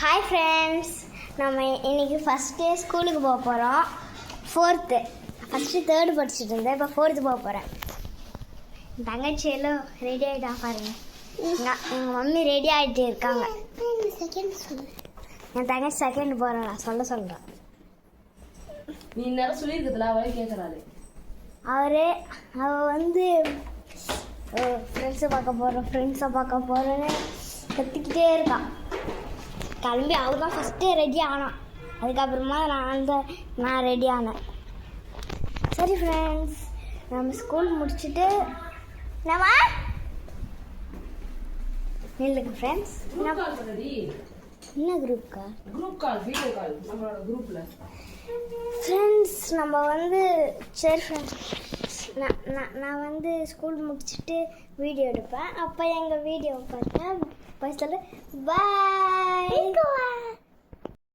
Hi friends, நம்ம இன்றைக்கி first day ஸ்கூலுக்கு போக போகிறோம். ஃபோர்த்து, ஃபஸ்ட்டு தேர்டு படிச்சுட்டு இருந்தேன், இப்போ ஃபோர்த்து போக போகிறேன். தங்கச்சி எல்லாம் ரெடி ஆகிட்டா பாருங்க. எங்கள் மம்மி ரெடி ஆகிட்டு இருக்காங்க. என் தங்கச்சி செகண்ட் போகிறேன், நான் சொல்கிறேன். நீ நேரம் சொல்லியிருக்கிறதுல அவளே கேட்குறாரு. அவள் வந்து ஃப்ரெண்ட்ஸை பார்க்க போகிறேன்னு கற்றுக்கிட்டே இருக்கான். கிளம்பி அவள் தான் ஃபஸ்ட்டு ரெடி ஆனான். அதுக்கப்புறமா நான் ரெடி ஆனேன். சரி ஃப்ரெண்ட்ஸ், நம்ம ஸ்கூல் முடிச்சுட்டு நம்ம நில்லுங்க ஃப்ரெண்ட்ஸ். என்ன குரூப் கால் வீடியோ கால் நம்மளோட குரூப்பில் ஃப்ரெண்ட்ஸ். நம்ம வந்து சரி ஃப்ரெண்ட்ஸ், நான் வந்து ஸ்கூல் முடிச்சுட்டு வீடியோ எடுப்பேன். அப்போ எங்கள் வீடியோ பார்த்தா சொல்லு பாய்.